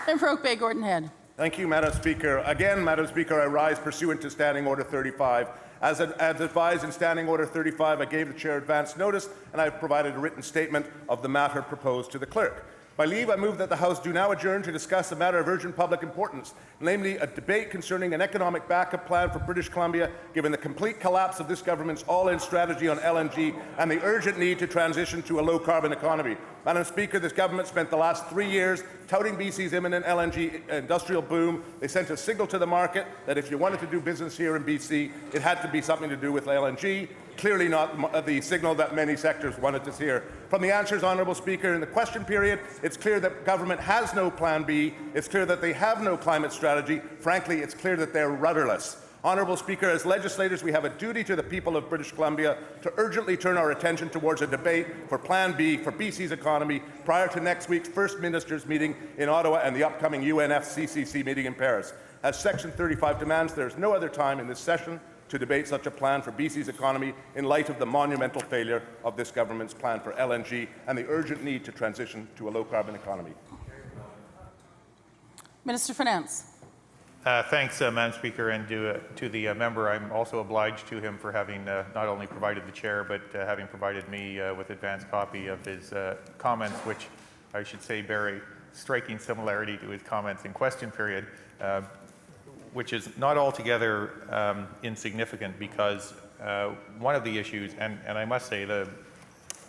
Member for Oak Bay, Gordon Head. Thank you, Madam Speaker. Again, Madam Speaker, I rise pursuant to Standing Order 35. As advised in Standing Order 35, I gave the Chair advance notice and I have provided a written statement of the matter proposed to the Clerk. By leave, I move that the House do now adjourn to discuss a matter of urgent public importance, namely a debate concerning an economic backup plan for British Columbia, given the complete collapse of this government's all-in strategy on LNG and the urgent need to transition to a low-carbon economy. Madam Speaker, this government spent the last 3 years touting BC's imminent LNG industrial boom. They sent a signal to the market that if you wanted to do business here in BC, it had to be something to do with LNG. Clearly not the signal that many sectors wanted to hear. From the answers, Honourable Speaker, in the question period, it's clear that government has no plan B. It's clear that they have no climate strategy. Frankly, it's clear that they're rudderless. Honourable Speaker, as legislators, we have a duty to the people of British Columbia to urgently turn our attention towards a debate for Plan B for BC's economy prior to next week's First Ministers' meeting in Ottawa and the upcoming UNFCCC meeting in Paris. As Section 35 demands, there is no other time in this session to debate such a plan for BC's economy in light of the monumental failure of this government's plan for LNG and the urgent need to transition to a low-carbon economy. Minister of Finance. Thanks, Madam Speaker, and to the member. I'm also obliged to him for having not only provided the chair, but having provided me with advance copy of his comments, which I should say bear a striking similarity to his comments in question period, which is not altogether insignificant because one of the issues, and I must say that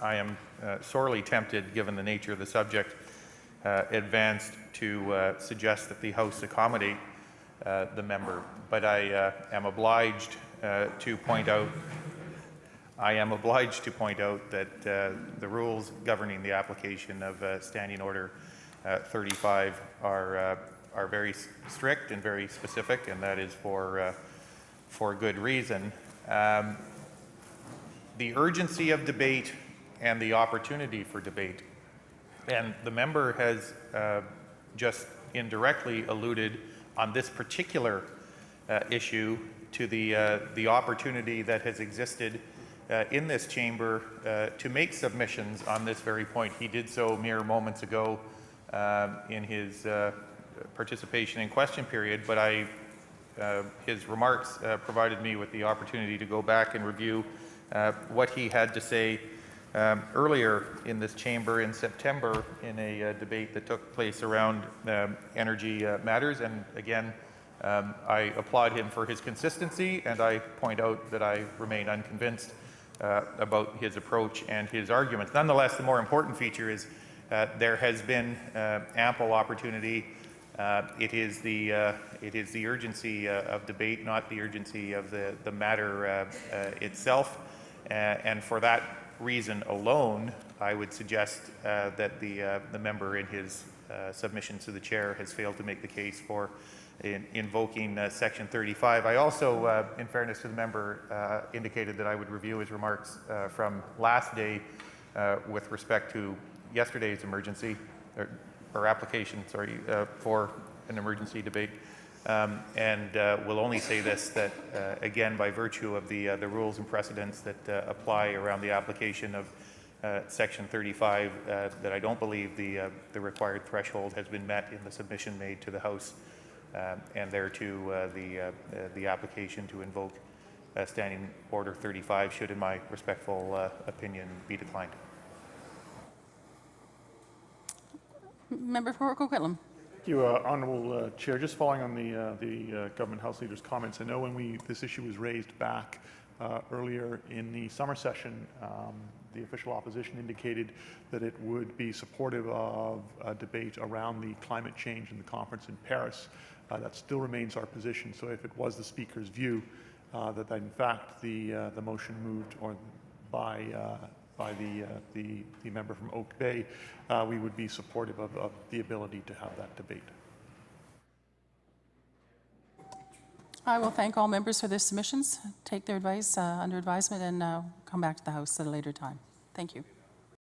I am sorely tempted, given the nature of the subject, advanced to suggest that the House accommodate the member, but I am obliged to point out. That the rules governing the application of Standing Order 35 are very strict and very specific, and that is for good reason. The urgency of debate and the opportunity for debate, and the member has just indirectly alluded on this particular issue to the opportunity that has existed in this chamber to make submissions on this very point. He did so mere moments ago in his participation in question period, but his remarks provided me with the opportunity to go back and review what he had to say earlier in this chamber in September in a debate that took place around energy matters. And again, I applaud him for his consistency, and I point out that I remain unconvinced about his approach and his arguments. Nonetheless, the more important feature is there has been ample opportunity. It is the urgency of debate, not the urgency of the matter itself, and for that reason alone, I would suggest that the member in his submissions to the chair has failed to make the case for invoking Section 35. I also, in fairness to the member, indicated that I would review his remarks from last day with respect to yesterday's emergency or application, sorry, for an emergency debate. And will only say this, that again, by virtue of the rules and precedents that apply around the application of Section 35, that I don't believe the required threshold has been met in the submission made to the House, and thereto the application to invoke Standing Order 35 should, in my respectful opinion, be declined. Member for Coquitlam. Thank you, Honourable Chair. Just following on the Government House Leader's comments, I know when this issue was raised back earlier in the summer session, the official opposition indicated that it would be supportive of a debate around the climate change in the conference in Paris. That still remains our position. So if it was the Speaker's view that in fact the motion moved by the member from Oak Bay, we would be supportive of the ability to have that debate. I will thank all members for their submissions, take their advice under advisement, and come back to the House at a later time. Thank you.